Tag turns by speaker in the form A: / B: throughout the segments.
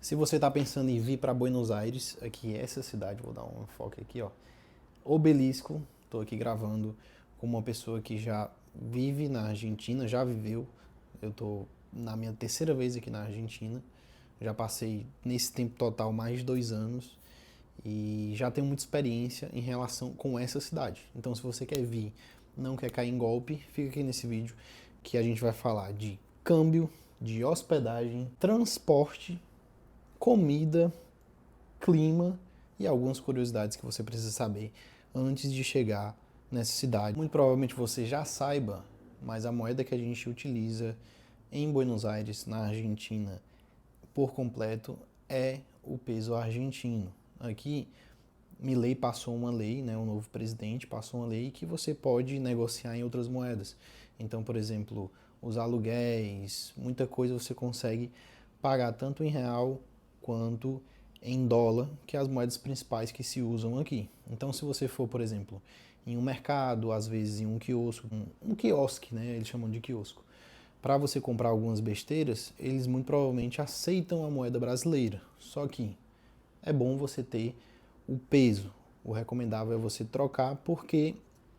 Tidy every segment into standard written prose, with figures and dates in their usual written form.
A: Se você está pensando em vir para Buenos Aires, aqui essa cidade, vou dar um enfoque aqui, ó. Obelisco, estou aqui gravando com uma pessoa que já vive na Argentina, já viveu. Eu estou na minha terceira vez aqui na Argentina. Já passei nesse tempo total mais de 2 anos e já tenho muita experiência em relação com essa cidade. Então, se você quer vir, não quer cair em golpe, fica aqui nesse vídeo que a gente vai falar de câmbio, de hospedagem, transporte, comida, clima e algumas curiosidades que você precisa saber antes de chegar nessa cidade. Muito provavelmente você já saiba, mas a moeda que a gente utiliza em Buenos Aires, na Argentina, por completo, é o peso argentino. Aqui, Milei passou uma lei, né, o novo presidente passou uma lei que você pode negociar em outras moedas. Então, por exemplo, os aluguéis, muita coisa você consegue pagar tanto em real quanto em dólar, que é as moedas principais que se usam aqui. Então, se você for, por exemplo, em um mercado, às vezes em um quiosco, um quiosque, né, eles chamam de quiosco, para você comprar algumas besteiras, eles muito provavelmente aceitam a moeda brasileira. Só que é bom você ter o peso. O recomendável é você trocar, porque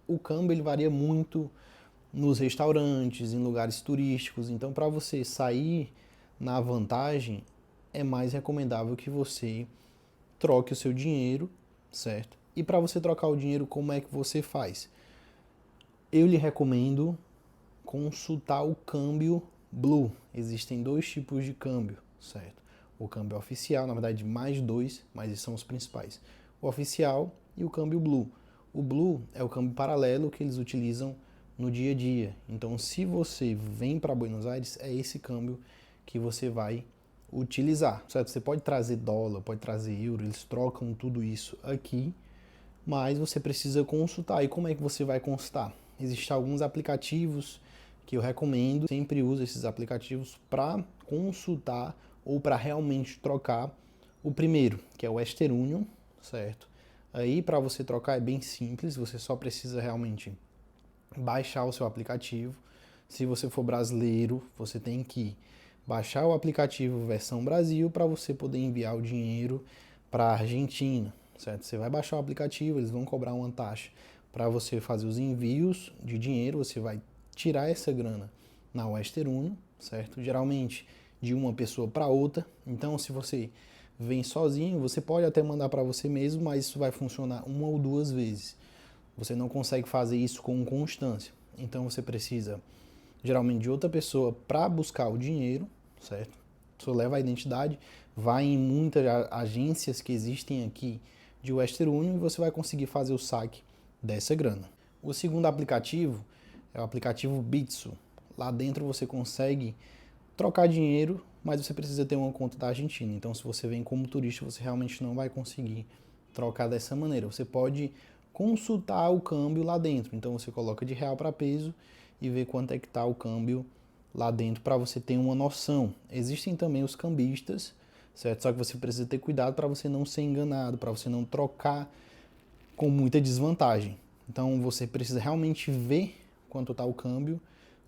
A: o câmbio ele varia muito nos restaurantes, em lugares turísticos. Então, para você sair na vantagem, é mais recomendável que você troque o seu dinheiro, certo? E para você trocar o dinheiro, como é que você faz? Eu lhe recomendo consultar o câmbio Blue. Existem 2 tipos de câmbio, certo? O câmbio oficial, na verdade mais 2, mas esses são os principais. O oficial e o câmbio Blue. O Blue é o câmbio paralelo que eles utilizam no dia a dia. Então, se você vem para Buenos Aires, é esse câmbio que você vai utilizar, certo? Você pode trazer dólar, pode trazer euro, eles trocam tudo isso aqui, mas você precisa consultar. E como é que você vai consultar? Existem alguns aplicativos que eu recomendo, sempre uso esses aplicativos para consultar ou para realmente trocar. O primeiro, que é o Western Union, certo? Aí para você trocar é bem simples, você só precisa realmente baixar o seu aplicativo. Se você for brasileiro, você tem que baixar o aplicativo versão Brasil para você poder enviar o dinheiro para a Argentina, certo? Você vai baixar o aplicativo, eles vão cobrar uma taxa para você fazer os envios de dinheiro, você vai tirar essa grana na Western Union, certo? Geralmente de uma pessoa para outra. Então, se você vem sozinho, você pode até mandar para você mesmo, mas isso vai funcionar 1 ou 2 vezes. Você não consegue fazer isso com constância. Então, você precisa geralmente de outra pessoa para buscar o dinheiro, certo? Você leva a identidade, vai em muitas agências que existem aqui de Western Union e você vai conseguir fazer o saque dessa grana. O segundo aplicativo é o aplicativo Bitso. Lá dentro você consegue trocar dinheiro, mas você precisa ter uma conta da Argentina. Então, se você vem como turista, você realmente não vai conseguir trocar dessa maneira. Você pode consultar o câmbio lá dentro. Então, você coloca de real para peso e vê quanto é que está o câmbio lá dentro para você ter uma noção. Existem também os cambistas, certo? Só que você precisa ter cuidado para você não ser enganado, para você não trocar com muita desvantagem. Então você precisa realmente ver quanto está o câmbio,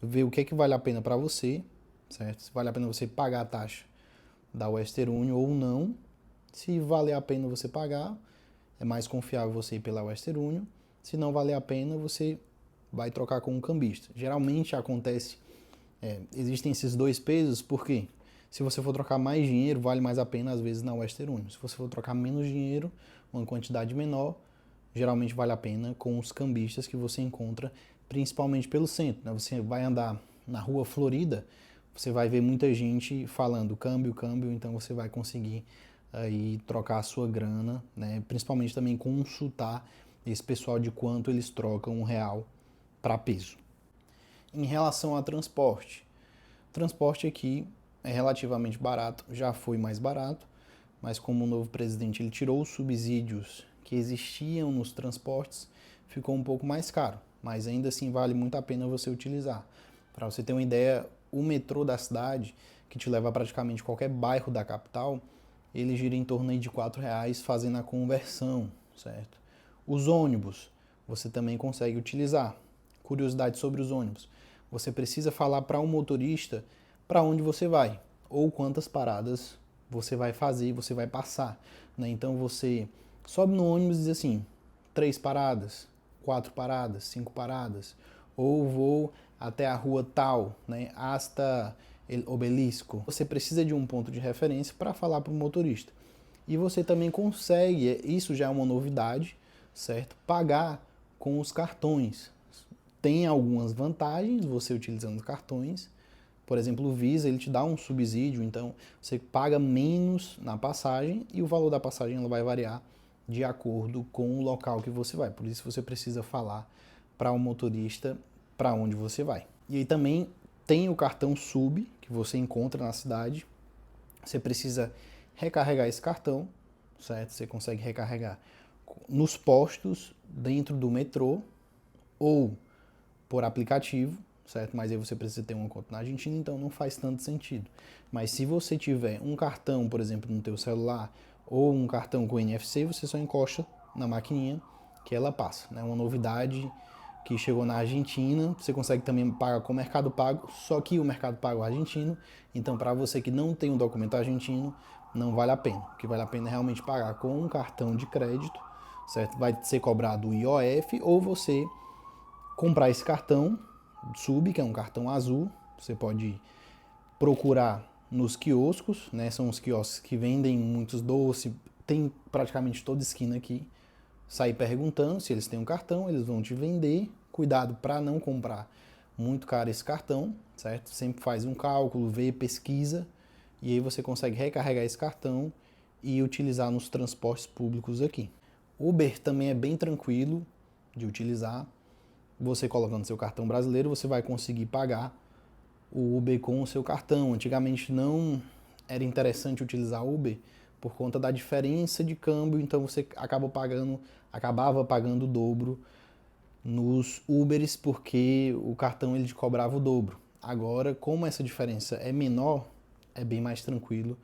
A: ver o que é que vale a pena para você, certo? Se vale a pena você pagar a taxa da Western Union ou não. Se valer a pena você pagar, é mais confiável você ir pela Western Union. Se não valer a pena, você vai trocar com um cambista. Geralmente acontece, existem esses 2 pesos, porque se você for trocar mais dinheiro, vale mais a pena às vezes na Western Union. Se você for trocar menos dinheiro, uma quantidade menor, geralmente vale a pena com os cambistas que você encontra, principalmente pelo centro, né? Você vai andar na rua Florida, você vai ver muita gente falando câmbio, câmbio, então você vai conseguir aí trocar a sua grana, né? Principalmente também consultar esse pessoal de quanto eles trocam um real para peso. Em relação a transporte aqui é relativamente barato, já foi mais barato, mas como o novo presidente ele tirou os subsídios que existiam nos transportes, ficou um pouco mais caro, mas ainda assim vale muito a pena você utilizar. Para você ter uma ideia, o metrô da cidade, que te leva a praticamente qualquer bairro da capital, ele gira em torno de R$4 fazendo a conversão, certo? Os ônibus, você também consegue utilizar. Curiosidade sobre os ônibus. Você precisa falar para um motorista para onde você vai ou quantas paradas você vai fazer, você vai passar, né? Então você sobe no ônibus e diz assim, 3 paradas, 4 paradas, 5 paradas, ou vou até a rua tal, né? Hasta el obelisco. Você precisa de um ponto de referência para falar para o motorista. E você também consegue, isso já é uma novidade, certo? Pagar com os cartões. Tem algumas vantagens você utilizando cartões. Por exemplo, o Visa, ele te dá um subsídio, então você paga menos na passagem e o valor da passagem ela vai variar de acordo com o local que você vai. Por isso você precisa falar para o motorista para onde você vai. E aí também tem o cartão Sub, que você encontra na cidade. Você precisa recarregar esse cartão, certo? Você consegue recarregar nos postos, dentro do metrô ou por aplicativo, certo? Mas aí você precisa ter uma conta na Argentina, então não faz tanto sentido. Mas se você tiver um cartão, por exemplo, no teu celular ou um cartão com NFC, você só encosta na maquininha que ela passa. É uma novidade que chegou na Argentina. Você consegue também pagar com o Mercado Pago, só que o Mercado Pago é argentino, então para você que não tem um documento argentino, não vale a pena. O que vale a pena é realmente pagar com um cartão de crédito, certo? Vai ser cobrado o IOF ou você comprar esse cartão Sub, que é um cartão azul. Você pode procurar nos quioscos, né? São os quiosques que vendem muitos doces, tem praticamente toda esquina aqui. Sair perguntando se eles têm um cartão, eles vão te vender. Cuidado para não comprar muito caro esse cartão, certo? Sempre faz um cálculo, vê, pesquisa, e aí você consegue recarregar esse cartão e utilizar nos transportes públicos aqui. Uber também é bem tranquilo de utilizar. Você colocando seu cartão brasileiro, você vai conseguir pagar o Uber com o seu cartão. Antigamente não era interessante utilizar Uber por conta da diferença de câmbio, então você acabava pagando o dobro nos Uberes porque o cartão ele te cobrava o dobro. Agora, como essa diferença é menor, é bem mais tranquilo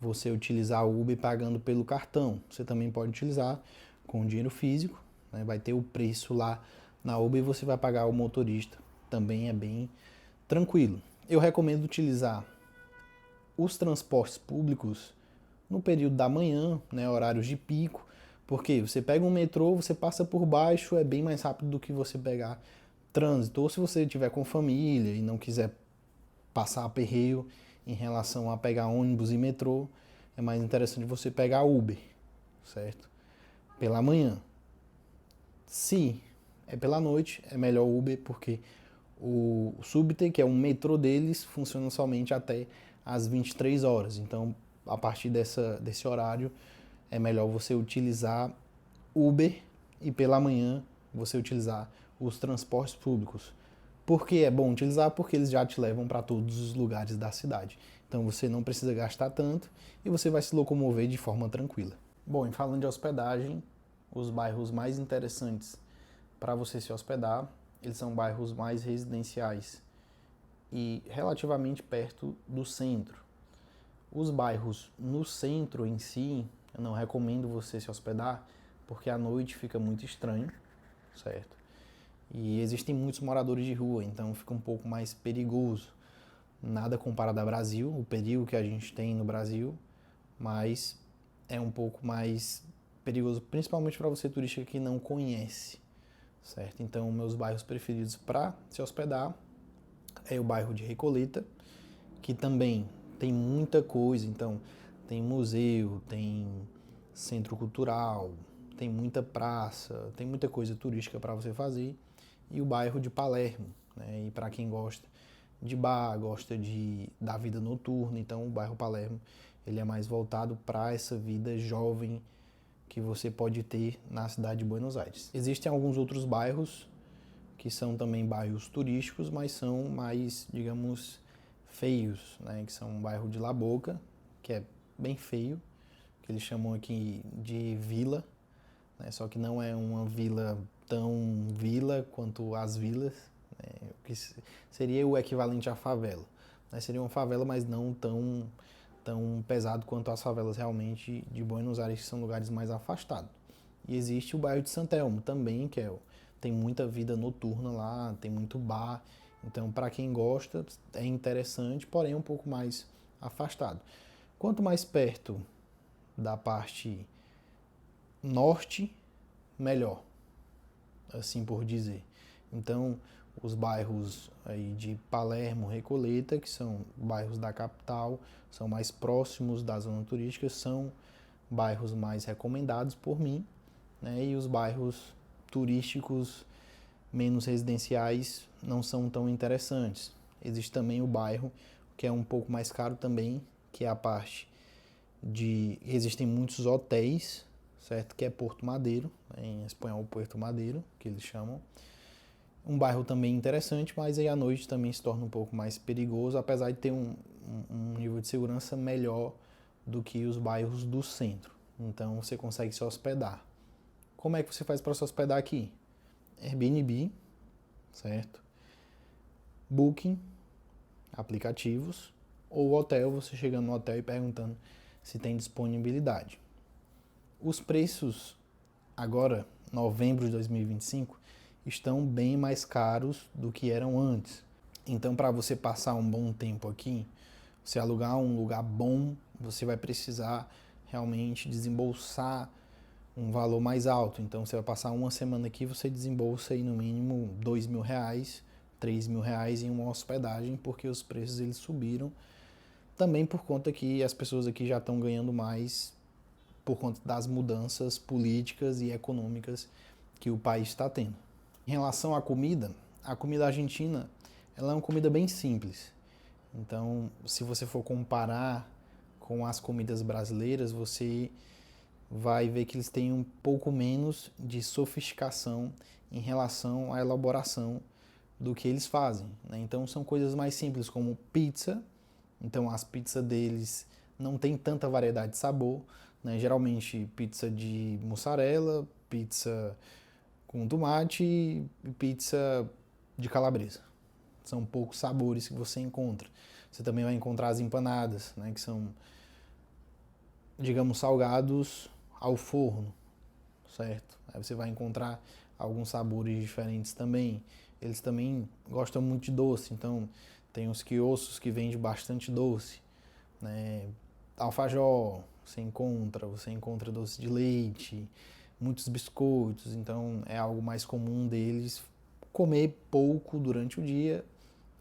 A: você utilizar o Uber pagando pelo cartão. Você também pode utilizar com dinheiro físico, né? Vai ter o preço lá na Uber e você vai pagar o motorista. Também é bem tranquilo. Eu recomendo utilizar os transportes públicos no período da manhã, né, horários de pico, porque você pega um metrô, você passa por baixo, é bem mais rápido do que você pegar trânsito. Ou se você estiver com família e não quiser passar aperreio em relação a pegar ônibus e metrô, é mais interessante você pegar Uber, certo? Pela manhã. Se é pela noite, é melhor Uber, porque o Subte, que é um metrô deles, funciona somente até às 23 horas. Então, a partir desse horário, é melhor você utilizar Uber e pela manhã você utilizar os transportes públicos. Por que é bom utilizar? Porque eles já te levam para todos os lugares da cidade. Então você não precisa gastar tanto e você vai se locomover de forma tranquila. Bom, e falando de hospedagem, os bairros mais interessantes para você se hospedar, eles são bairros mais residenciais e relativamente perto do centro. Os bairros no centro em si, eu não recomendo você se hospedar, porque à noite fica muito estranho, certo? E existem muitos moradores de rua, então fica um pouco mais perigoso. Nada comparado ao Brasil, o perigo que a gente tem no Brasil, mas é um pouco mais perigoso, principalmente para você turista que não conhece, certo? Então, meus bairros preferidos para se hospedar é o bairro de Recoleta, que também tem muita coisa, então tem museu, tem centro cultural, tem muita praça, tem muita coisa turística para você fazer. E o bairro de Palermo, né? E para quem gosta de bar, gosta da vida noturna, então o bairro Palermo ele é mais voltado para essa vida jovem que você pode ter na cidade de Buenos Aires. Existem alguns outros bairros que são também bairros turísticos, mas são mais, digamos, feios, né? Que são o bairro de La Boca, que é bem feio, que eles chamam aqui de vila, né? Só que não é uma vila tão vila quanto as vilas, né? Que seria o equivalente à favela, né? Seria uma favela, mas não tão pesado quanto as favelas realmente de Buenos Aires, que são lugares mais afastados. E existe o bairro de San Telmo também, que tem muita vida noturna lá, tem muito bar. Então, para quem gosta, é interessante, porém um pouco mais afastado. Quanto mais perto da parte norte, melhor, assim por dizer. Então, os bairros aí de Palermo, Recoleta, que são bairros da capital, são mais próximos da zona turística, são bairros mais recomendados por mim, né? E os bairros turísticos menos residenciais não são tão interessantes. Existe também o bairro que é um pouco mais caro também, que é a parte de... Existem muitos hotéis, certo? Que é Porto Madeiro, em espanhol Puerto Madeiro, que eles chamam. Um bairro também interessante, mas aí à noite também se torna um pouco mais perigoso, apesar de ter um nível de segurança melhor do que os bairros do centro. Então você consegue se hospedar. Como é que você faz para se hospedar aqui? Airbnb, certo? Booking, aplicativos, ou hotel, você chegando no hotel e perguntando se tem disponibilidade. Os preços agora, novembro de 2025, estão bem mais caros do que eram antes. Então, para você passar um bom tempo aqui, você alugar um lugar bom, você vai precisar realmente desembolsar um valor mais alto. Então, você vai passar uma semana aqui, você desembolsa aí no mínimo R$ 2.000, R$ 3.000 em uma hospedagem, porque os preços eles subiram. Também por conta que as pessoas aqui já estão ganhando mais por conta das mudanças políticas e econômicas que o país está tendo. Em relação à comida, a comida argentina ela é uma comida bem simples. Então, se você for comparar com as comidas brasileiras, você vai ver que eles têm um pouco menos de sofisticação em relação à elaboração do que eles fazem, né? Então, são coisas mais simples como pizza. Então, as pizzas deles não tem tanta variedade de sabor, né? Geralmente, pizza de mussarela, pizza com tomate e pizza de calabresa. São poucos sabores que você encontra. Você também vai encontrar as empanadas, né? Que são, digamos, salgados ao forno, certo? Aí você vai encontrar alguns sabores diferentes também. Eles também gostam muito de doce, então tem os quioscos que vendem bastante doce, né? Alfajor, você encontra doce de leite, muitos biscoitos, então é algo mais comum deles comer pouco durante o dia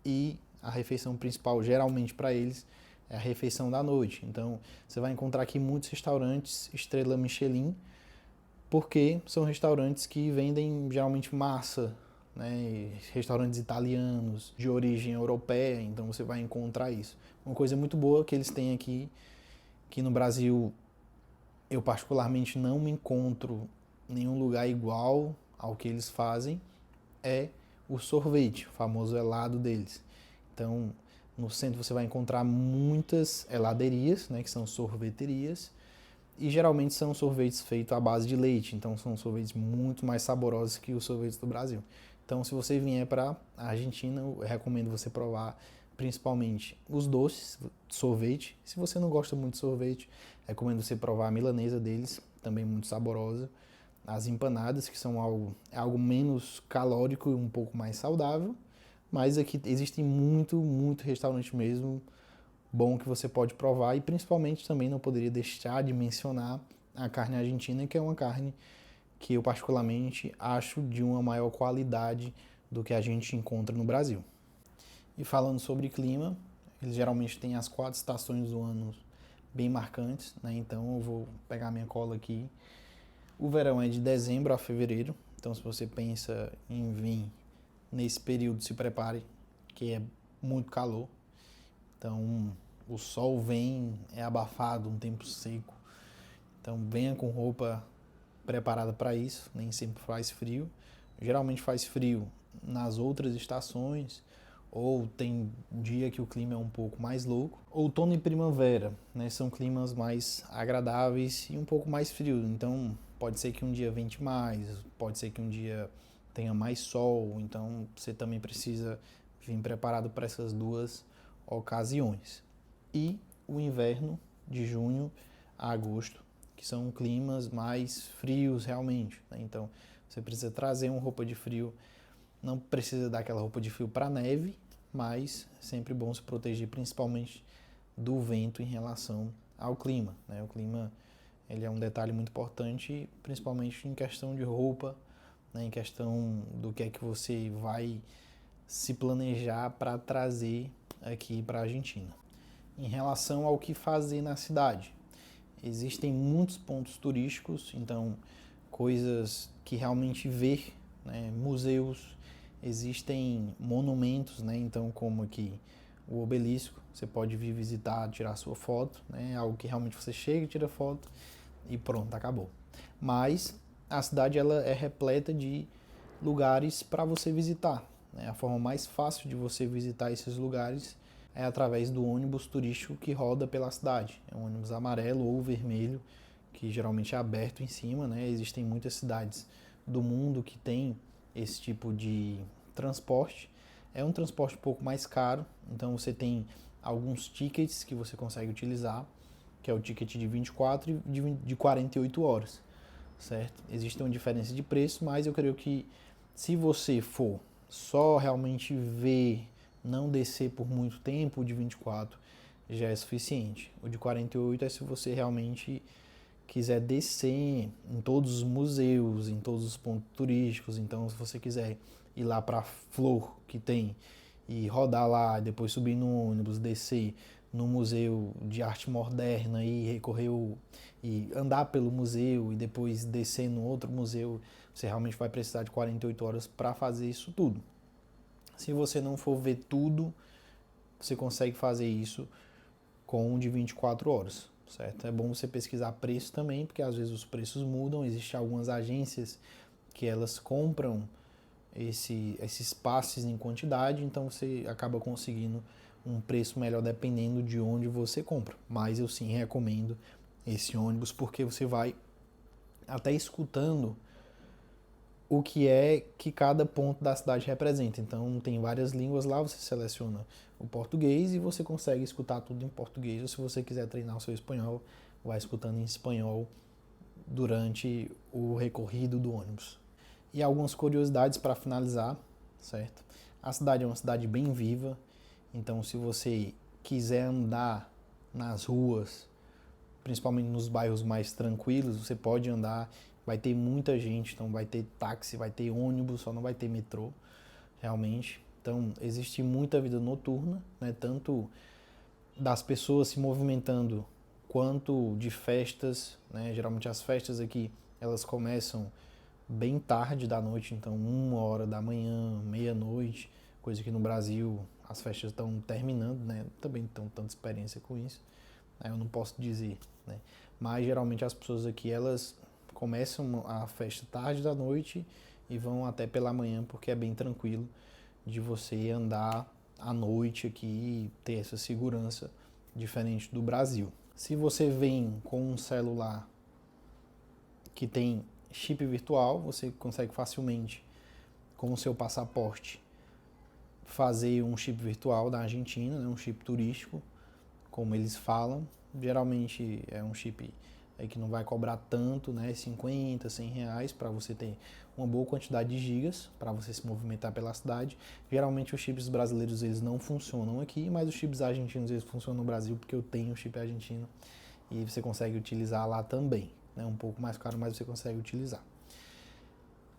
A: e a refeição principal, geralmente para eles, é a refeição da noite. Então você vai encontrar aqui muitos restaurantes estrela Michelin, porque são restaurantes que vendem geralmente massa, né? Restaurantes italianos de origem europeia, então você vai encontrar isso. Uma coisa muito boa que eles têm aqui, que no Brasil eu particularmente não me encontro nenhum lugar igual ao que eles fazem, é o sorvete, o famoso helado deles. Então, no centro você vai encontrar muitas heladerias, né, que são sorveterias, e geralmente são sorvetes feitos à base de leite, então são sorvetes muito mais saborosos que os sorvetes do Brasil. Então, se você vier para a Argentina, eu recomendo você provar principalmente os doces, sorvete. Se você não gosta muito de sorvete, recomendo você provar a milanesa deles, também muito saborosa. As empanadas, que são algo menos calórico e um pouco mais saudável. Mas aqui existem muito restaurante mesmo bom que você pode provar. E principalmente também não poderia deixar de mencionar a carne argentina, que é uma carne que eu particularmente acho de uma maior qualidade do que a gente encontra no Brasil. E falando sobre clima, eles geralmente têm as 4 estações do ano bem marcantes, né? Então eu vou pegar minha cola aqui. O verão é de dezembro a fevereiro, então se você pensa em vir nesse período, se prepare, que é muito calor. Então o sol vem, é abafado, um tempo seco. Então venha com roupa preparada para isso, nem sempre faz frio. Geralmente faz frio nas outras estações, ou tem dia que o clima é um pouco mais louco. Outono e primavera, né, são climas mais agradáveis e um pouco mais frios. Então pode ser que um dia vente mais, pode ser que um dia tenha mais sol. Então você também precisa vir preparado para essas duas ocasiões. E o inverno de junho a agosto, que são climas mais frios realmente, né? Então você precisa trazer uma roupa de frio. Não precisa dar aquela roupa de frio para neve, mas sempre bom se proteger principalmente do vento em relação ao clima, né? O clima, ele é um detalhe muito importante, principalmente em questão de roupa, né? Em questão do que é que você vai se planejar para trazer aqui para a Argentina. Em relação ao que fazer na cidade, existem muitos pontos turísticos, então coisas que realmente ver, né? Museus, existem monumentos, né? Então como aqui o obelisco, você pode vir visitar, tirar sua foto, né? Algo que realmente você chega, tira foto e pronto, acabou. Mas a cidade ela é repleta de lugares para você visitar, né? A forma mais fácil de você visitar esses lugares é através do ônibus turístico que roda pela cidade. É um ônibus amarelo ou vermelho, que geralmente é aberto em cima, né? Existem muitas cidades do mundo que tem esse tipo de transporte. É um transporte um pouco mais caro, então você tem alguns tickets que você consegue utilizar, que é o ticket de 24 e de 48 horas, certo? Existe uma diferença de preço, mas eu creio que se você for só realmente ver, não descer por muito tempo, o de 24 já é suficiente. O de 48 é se você realmente quiser descer em todos os museus, em todos os pontos turísticos. Então, se você quiser ir lá para Flor, que tem, e rodar lá, depois subir no ônibus, descer no Museu de Arte Moderna e recorrer e andar pelo museu e depois descer no outro museu, você realmente vai precisar de 48 horas para fazer isso tudo. Se você não for ver tudo, você consegue fazer isso com um de 24 horas, certo? É bom você pesquisar preço também, porque às vezes os preços mudam. Existem algumas agências que elas compram esses passes em quantidade, então você acaba conseguindo um preço melhor dependendo de onde você compra. Mas eu sim recomendo esse ônibus porque você vai até escutando o que é que cada ponto da cidade representa. Então tem várias línguas lá, você seleciona o português e você consegue escutar tudo em português. Ou se você quiser treinar o seu espanhol, vai escutando em espanhol durante o recorrido do ônibus. E algumas curiosidades para finalizar, certo? A cidade é uma cidade bem viva, então se você quiser andar nas ruas, principalmente nos bairros mais tranquilos, você pode andar, vai ter muita gente, então vai ter táxi, vai ter ônibus, só não vai ter metrô, realmente. Então existe muita vida noturna, né? Tanto das pessoas se movimentando quanto de festas, né? Geralmente as festas aqui elas começam bem tarde da noite, então 1 hora da manhã, meia-noite, coisa que no Brasil as festas estão terminando, né? Também não tenho tanta experiência com isso, né? Eu não posso dizer, né? Mas geralmente as pessoas aqui elas começam a festa tarde da noite e vão até pela manhã, porque é bem tranquilo de você andar à noite aqui e ter essa segurança diferente do Brasil. Se você vem com um celular que tem chip virtual, você consegue facilmente, com o seu passaporte, fazer um chip virtual da Argentina, né, um chip turístico, como eles falam. Geralmente é um chip aí que não vai cobrar tanto, né, 50, 100 reais, para você ter uma boa quantidade de gigas para você se movimentar pela cidade. Geralmente os chips brasileiros eles não funcionam aqui, mas os chips argentinos eles funcionam no Brasil porque eu tenho o chip argentino e você consegue utilizar lá também. Né, um pouco mais caro, mas você consegue utilizar.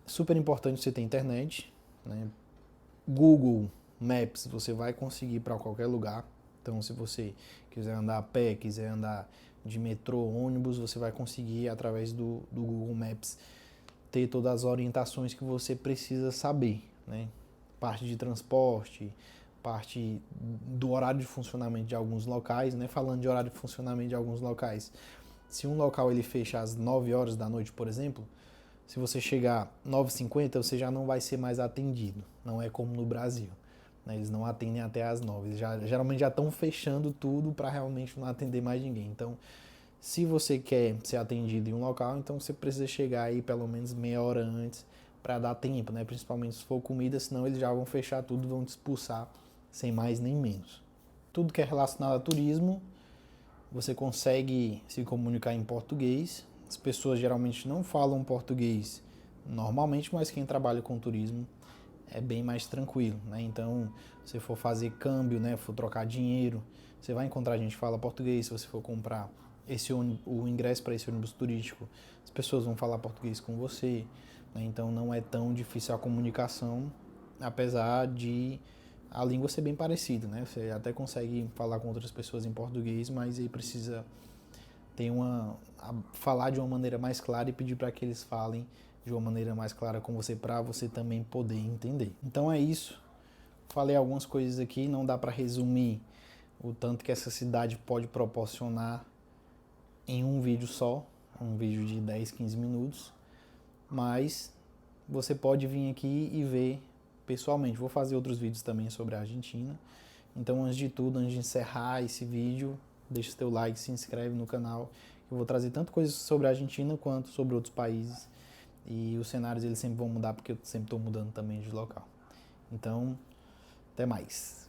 A: Super importante você ter internet, né? Google Maps você vai conseguir para qualquer lugar. Então, se você quiser andar a pé, quiser andar de metrô, ônibus, você vai conseguir, através do Google Maps, ter todas as orientações que você precisa saber, né? Parte de transporte, parte do horário de funcionamento de alguns locais, né? Falando de horário de funcionamento de alguns locais, se um local ele fecha às 9 horas da noite, por exemplo, se você chegar 9h50, você já não vai ser mais atendido. Não é como no Brasil, né? Eles não atendem até às 9. Eles geralmente já estão fechando tudo para realmente não atender mais ninguém. Então, se você quer ser atendido em um local, então você precisa chegar aí pelo menos meia hora antes para dar tempo, né? Principalmente se for comida, senão eles já vão fechar tudo, vão te expulsar sem mais nem menos. Tudo que é relacionado a turismo, você consegue se comunicar em português. As pessoas geralmente não falam português normalmente, mas quem trabalha com turismo é bem mais tranquilo, né? Então, se você for fazer câmbio, né, for trocar dinheiro, você vai encontrar gente que fala português. Se você for comprar o ingresso para esse ônibus turístico, as pessoas vão falar português com você, né? Então não é tão difícil a comunicação, apesar de a língua ser bem parecida, né? Você até consegue falar com outras pessoas em português, mas aí precisa ter falar de uma maneira mais clara e pedir para que eles falem de uma maneira mais clara com você, para você também poder entender. Então é isso. Falei algumas coisas aqui, não dá para resumir o tanto que essa cidade pode proporcionar em um vídeo só, um vídeo de 10, 15 minutos, mas você pode vir aqui e ver pessoalmente. Vou fazer outros vídeos também sobre a Argentina. Então, antes de tudo, antes de encerrar esse vídeo, deixa o seu like, se inscreve no canal. Eu vou trazer tanto coisas sobre a Argentina quanto sobre outros países. E os cenários eles sempre vão mudar porque eu sempre estou mudando também de local. Então, até mais.